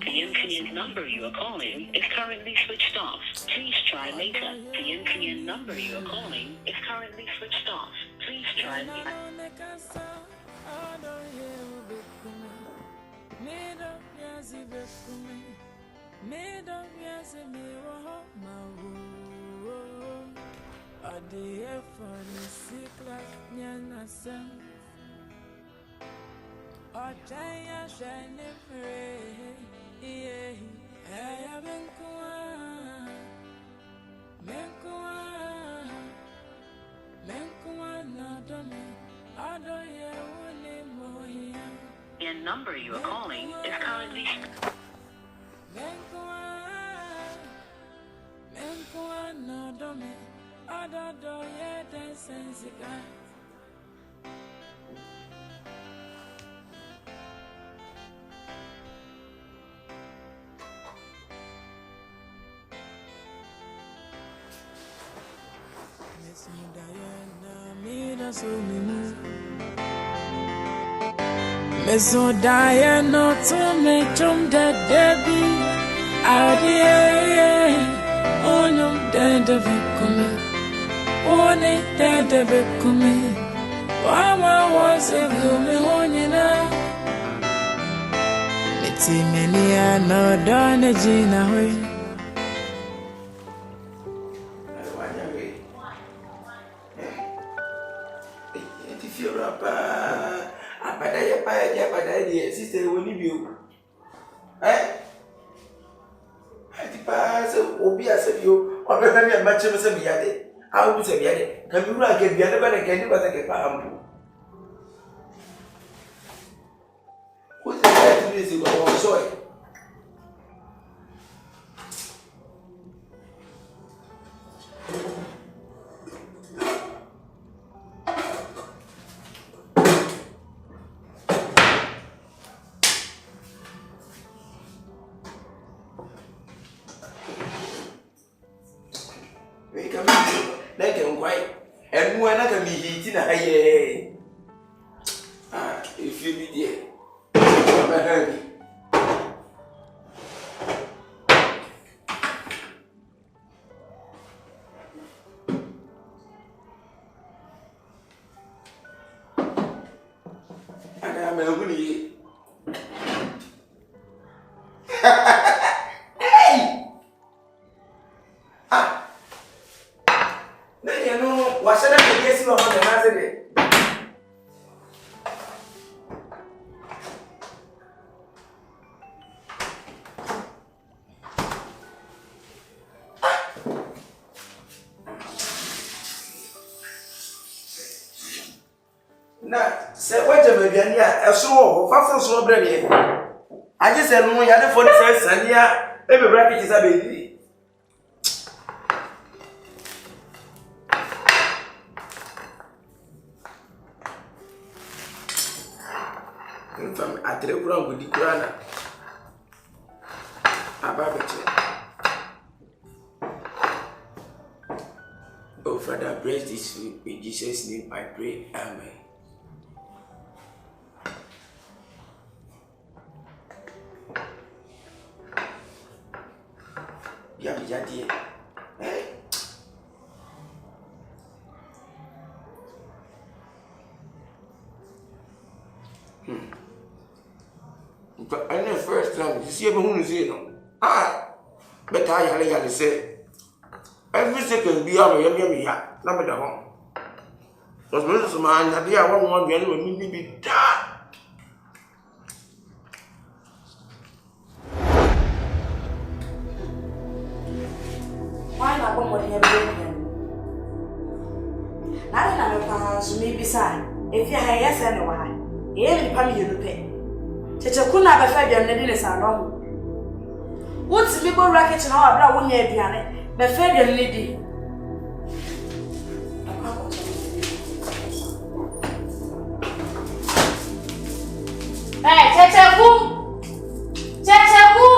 The MTN number you are calling is currently switched off. Please try later. The MTN number you are calling is currently switched off. Please try later. Ochaya shine free, yeah. Hey, menkwa na domi. Ado ye wole moya. The number you are calling is currently. Menkwa na domi. Ado do ye dancing. Meso Diana to me chum de Debbie Adie Onum de Vicumi One de Vicumi Wama was a gloomy honina Metimania no done Gina way. Sister, when you eh? I pass Obi as you, or maybe a match of some yade. I would say, yade. Can you like it? The other one again, but I get palm. Who's the guy to this? You go, sorry. If you be there, I'm a hurry. And I'm a hurry. Hey! Ah! Then you know, what's that? Yes, you are on the hazard. Say what you may be a slow, far from bread. I just said, no, you had 40 cents and yeah, every bracket is a baby. From a telegram with the Kurana. Oh, Father, bless this food. In Jesus' name I pray. Amen. Jadi, but I know first time you see everyone is but I say every second be out of your number the home. Because most of my idea one when me be that. Why not one more here? Now that maybe sign. If you have yes and why, you come you pay. Chechakuna be fed your lady is alone. What's the people racket and our brown year piano? Be fed your lady. Hey, Chechaku! Chechaku!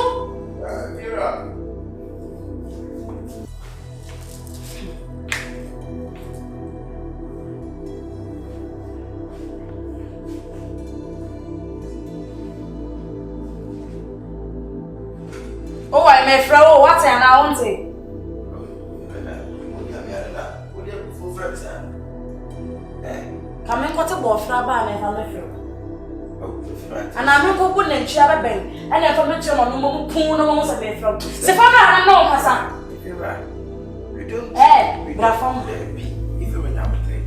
me fro what and I want it. Come in what a ball fraba and I'm a fro. And I'm not good and chabba bang, and I come to my mum poon almost a bit from. Sefana, I know, Hassan. You don't. Grafam. If you went out with it,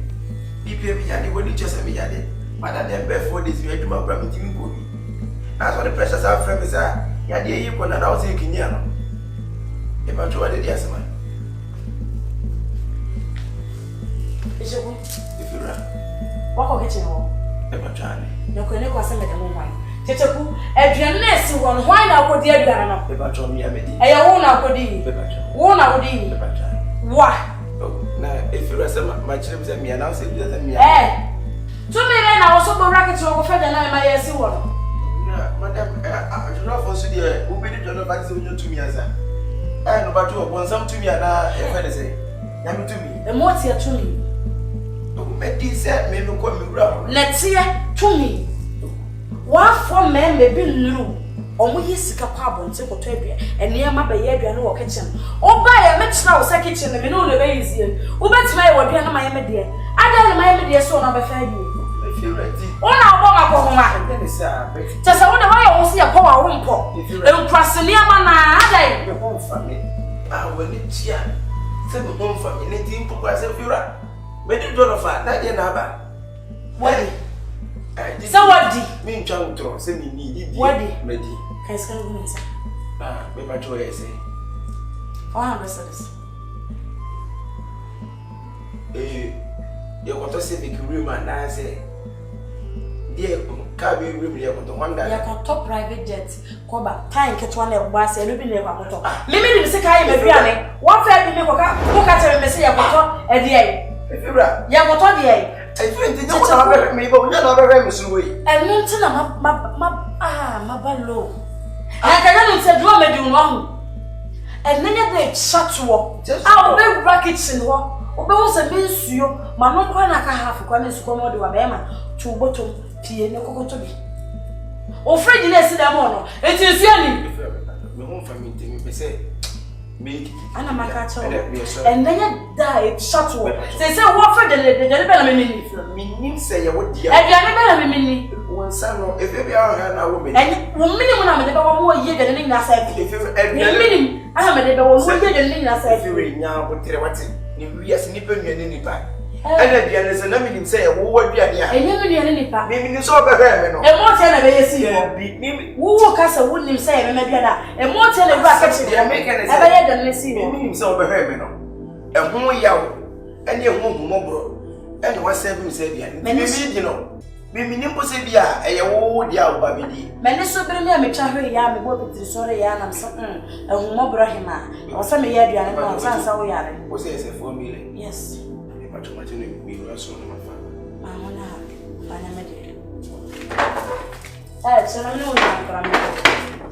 if when you just have me at it, but I then before this, we had to my brother. That's what the precious our friends are. Yeah, dear, you can announce it in Yano. If I told it, yes, man. If you run, walk on kitchen hall. Never try. No, can you call the woman? Teteku, Adrian Ness, one why now could dear Diana? If I told me, I made it. I won't now could be. Won't I would be. Why? Now, if you rest my children and me, announce it, doesn't mean. Eh, 2 million I was over rackets over further than I may see one. Madam, I do not foresee the who be the advice to me as I know about you want some to me and I say, Yam to me. And what's here to me? Meddy said, may not call me round. Let's hear to me. What for men may be new? Or we seek a carbon, take a tabia, and near my behavior no kitchen. Or buy a match now, second kitchen, and no the way is here. Who bets my word, my dear? I don't mind dear son of a family. If you're ready, all our bomb, then it's just I wonder why I won't see a power room pop. If you're crossing near my your home family. I will need here. Send home family, anything for myself. You're right. But you don't offer that in Abba. What? So what did mean John to send me needed? What did Meddy? I say? Ah, my joy, I say. Oh, ambassadors. You want to say the room and I say, dear, can't be room here, but the one that you can top private jet. Come back, time catch one of us and we never talk. Maybe the second I may be one fair be look at a message at the end. If you're right, yeah, what are the I think you know me, but you're not very much away. And no, tell my balloon. I can't say, do I do wrong? And then they shut you up. I'll be brackets in war. Obewo se bensu yo ma no kwa na ka half kwa ne suko mo de wa be ma tu bottom tie ne kokoto bi o fridge na esi da mo no enti nsu ani me hon family me be say me ana maka cha and then die shut wo say wo fridge de be na me nim say ye wo dia e dia be na me won sa no e be a na wo me and wo minim na me de be wo ye de ne na sa bi minim ana me de be wo ye de ne na sa bi we nya wo tere wati ni wiase nipa nuane nipa ana bia ne se na minim say wo wo duane a enye me nuane nipa me minim so be hwe me no e mo tie na be yesi wo wo ka se wo nim say me ma bia da e mo tie na bi aka chi e be ye de ne si me minim so be hwe me no e ho yawo ene e ho humobro ene wa se bi say bia me mi di no me minim po se bia e ye wo dia wo ba bi di me ne so bere ne me twa hwe ya me bo bitiri sore ya na so e humobro hima o se me ya duane no sansa wo yare o se formula yes e ma tomato ne mi ro so no ma fa ma wona bana me de so na no ya para me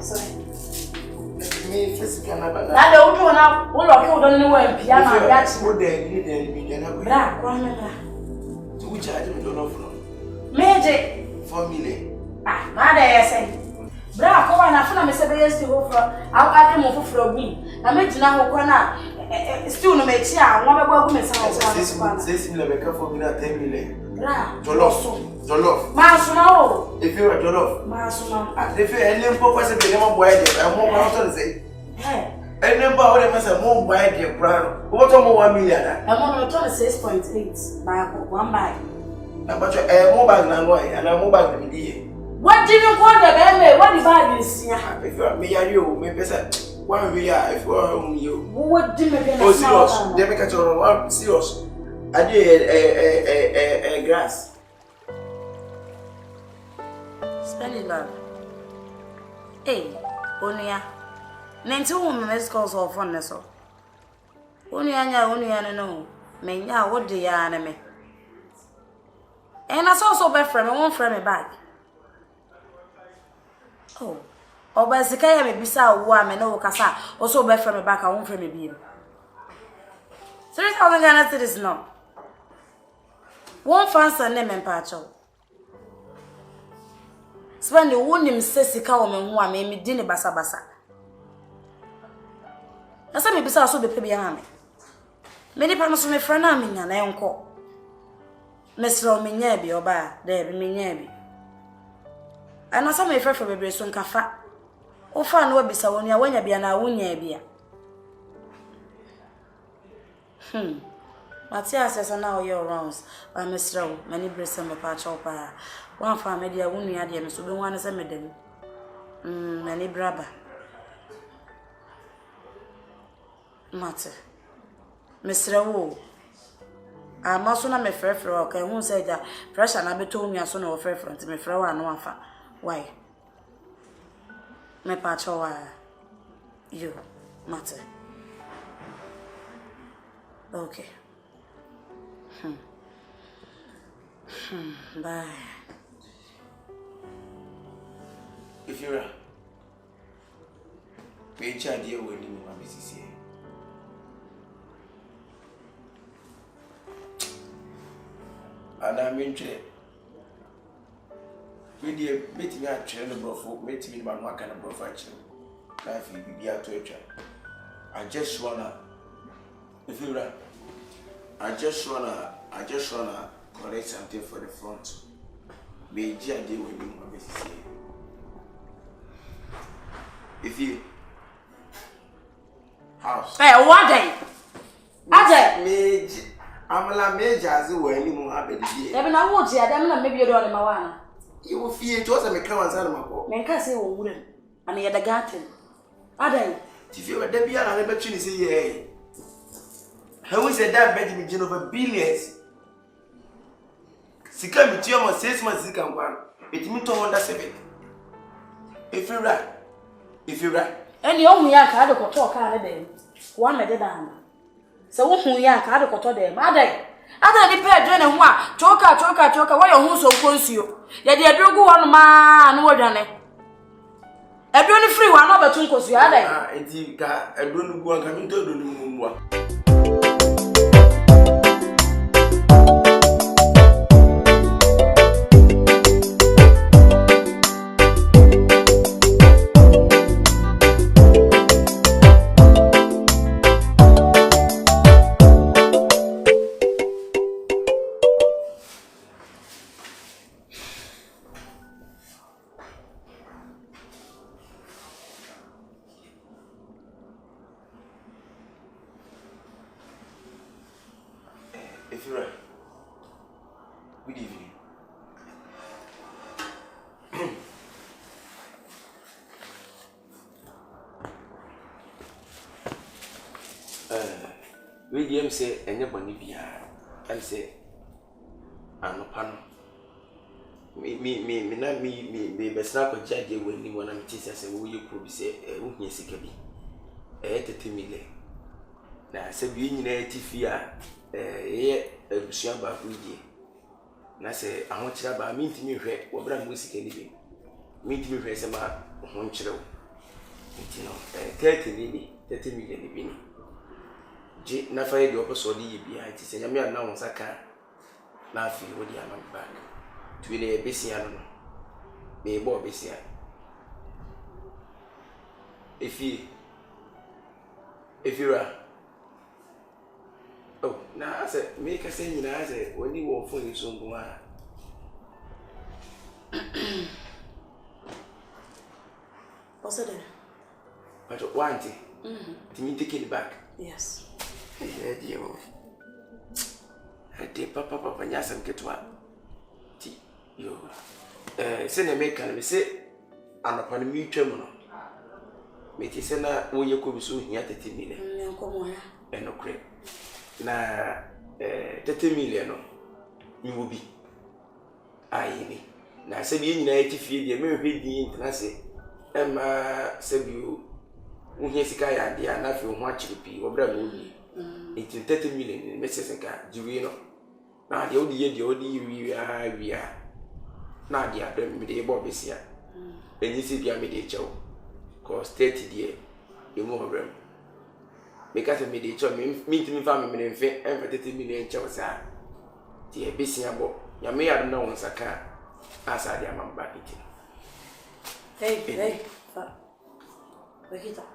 so me physical na bana na de wo na wo lo ke wo don ne wa mpia na ya chi wo de ni mi de na ko bra kwa me bra tu ku charge me don off no meje formula na de yesen bra ko na funa me se be yesti ho fro ade mo foforo gum na me gina ho ko na still no me chi a won be gba gum se ho ko this me be ka formula 10 million bra jollof ma suna o if you are jollof ma suna if you any pop se be mo boy de mo ma so say any ba o de me se mo boy de bra o to mo 1 million na mo no to 6.8 na ko one buy na ba cho mo bag na no ya na mo bag me die what didn't call the baby? What the bag is here? If you are me, you may be said, one we are, if you are on you. What did you oh, serious? They make a serious. I did a grass. Spending love. Hey, Onia. Nancy woman, let's call so fun. So Onia, no. Me, ya, what the enemy? And I saw so bad friend, I won't friend me back. Oh, oba zikaya me bisa wo a me no kasa o so be frame back I won frame be 3,000 Ghana cedis no one fansa ne me pa cho spend the wonim sesika wo me ho a me di ne basa basa Asa me bisa so be pe bia me. Me ni pa no so me fra na me nya na enko. Mesro me nya bi oba, de bi me nya bi. Ana sa me frefre bebre so nkafa. O fa no bisa wonu ya wanya bia na wonya bia. Matias asa na oyo rounds. Ba mesro, mani bresa me pa cha opa. Wan fa me dia wonu ya de me so be wan se me dem. Mani braba. Mate. Mesro. Amaso na me frefre o kan hu say ja pressure na beto nua so na o frefre nti me frɛ wa no afa. Why? Me pa cha wa. You. Mate. Okay. Bye. If you're pay charge here when you are busy. And I'm interested. With the meeting at Channel Brofo, meeting my one kind of profession. Life will be at to I just wanna, if you run, I just wanna collect something for the front. Be a deal with you, my business. If you house. Hey, what day? Major. I'm a major as well. Any more happy. There na wood here, them na maybe you don't know. You will fear to us and make come and my boy. Men can say wouldn't. And the garden. Adai. If you were Debbie, I never truly say, yea. How is that Benjamin Jin over billions? Sika me tiamo 6 months sika one. It me to 107. If you right. And you only ya ka de koto ka dem. One me de dan. So wo hu ya ka de koto dem. Adai ni pe dwe ne ho a choka wo yo hu so konsuo. Ye de adrogu ho no ma no wodwane. Adro ni free wa no betu konsuo adai. Enti ka adro no gu an ka mi to do no mu a. If you're right, good evening. We say anybody be and say I'm a pan. Me best not a judge when you want to teach us and we could say a witness. Now, say being in a fear. A shamba with ye. And I say, I want you to meet me here, what I'm music anyway. Meet me here, some one child. 30 million. J. Nafa, the opposite behind it. Say, I'm now on Saka. Laughing with the amount back. To be a busy, I don't know. May boy busy. If you are. Oh, now I said, make a saying, I said, when you walk for you so go on. What's it? But one thing, to me take it back. Yes. Yeah, dear. I did Papa and Yasan get what? You send a make and say, and upon a new terminal. Make it send a way you could be so here 30 million. And no crepe. Na 30 million you will be aye na se bi nyina etifie de me hwe din na se se bi wo hia sika ya de na fe ho akire pi obra no bi 30 million me se sika jiwi no na de odi ye de odi wi na de adem me de bo besia enyi se bia me de chew cause 30 de e mo obra because of me, they told me, me family, and 30 million chows are. The busy abo, you may have known Saka as I am back. Hey, wake it up.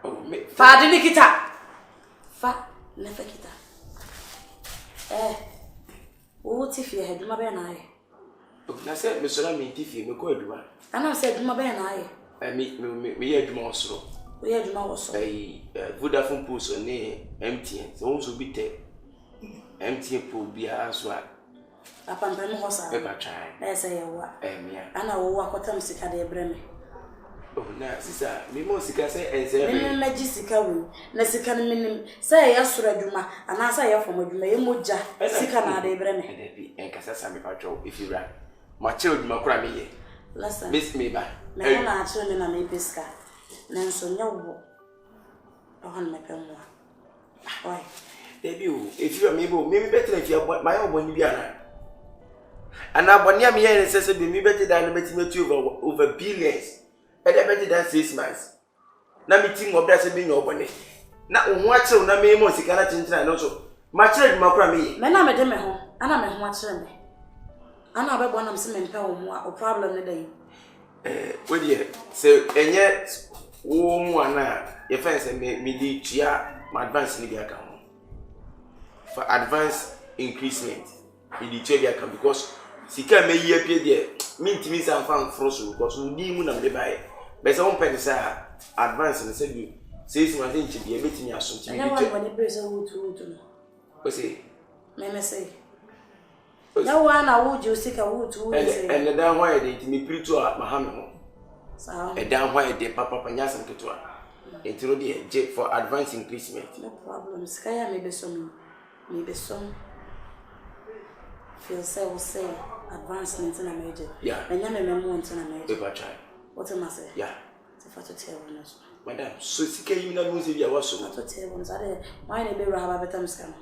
Oh, me. Fa de Nikita. Fa never kita. What if you had my ben I? I said, Miss Rami, if you go do one. And I said, my ben I meet me had more so. We had more so. A Vodafone post on empty, so also be take empty pool be a swag. Upon Bemosa, Ever try. Let's say what? And I will walk with them sick at the Bremy. Oh, now, sister, me more sick as I say, Jessica will. Nessican minim say yes, Raduma, and I say from what you may moja, Sicana de Bremy. And Cassami Patrol, if you ran. My children, my crammy. Listen, Miss me by. may not turn in a maypisca. Nanso no. On my pen. Why? Debut, if you are maybe better if you are my own when you are. And now, when you are here, it says, be better than the over billions. And I better than 6 months. Now, me think of that being open. Now, what's on the main most cannot change and also. My children, my crammy. Men are madame home, and I'm a watcher. And I bet one of some or problem today. Well, yeah, so, and yet, one, your friends and me, my advance in the account. For advance increasement in the trade account because she can make you appear there. Mean to me, some found frozen because we didn't want to buy. But some pennies are advance and said you say my thing to be a bit in your son. I want to praise a wood to what's it? May say. No one I would you seek a wood to and the down why they me pretty to Mahamed. So a down why they papa panyas and tutua. It will be a jet for advance increasement. No problem. Sky maybe some. Maybe some feel say will say advancement in a major. Yeah. And you remember one in a major. If I try. What am I say? Yeah. If I to tell one as Madam, so she came in a music. I was so. To tell ones are there. Why they be rather better scam?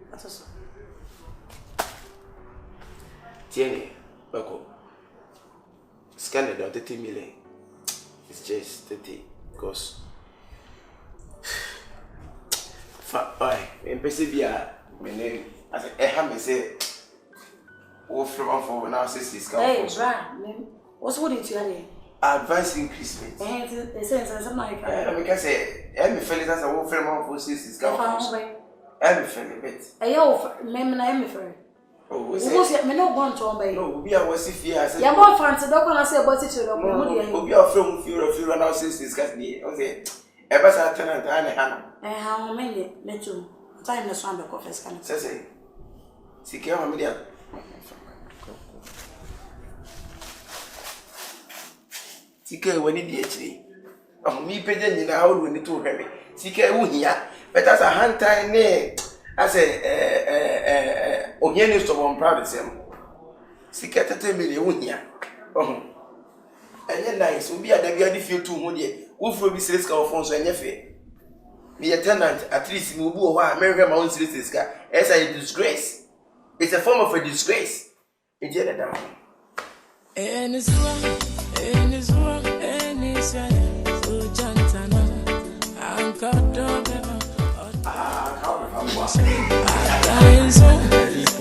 What was Tiene, Bako. Scan it out 30 million. It's just 30 because. Fine, and persevere. My name, as I have say, oh, from for now, sisters. Hey, Brian, what's what did you say? Advance increasement. They say something like that. I can say, every fellow has a whole frame for sisters. Every fellow, but. A yo, maybe I am for. Oh, what's it? Me no want to obey. No, we are what's if you are. You're more fancy, don't want to say about it. No, we are from few and our sisters. Okay. Ever sat tenant and Hannah. And how many? Me too. Time the swamp of coffee scan. Say, see, care of media. Tika when it actually. Oh, me pigeon in our when it too heavy. Tika who here, but as a hand time name. I say, Oyenis to one proud of them. Sika 30 million here. Oh, and then nice will be at the very few 200. Wolf will be sales of phones and your fee. Be a tenant, at least move over American Mount Cities as a disgrace. It's a form of a disgrace. It's a down. And it's wrong, and it's so Jantana. I'm got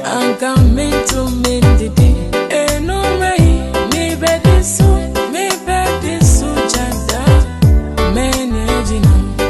I'm coming to me.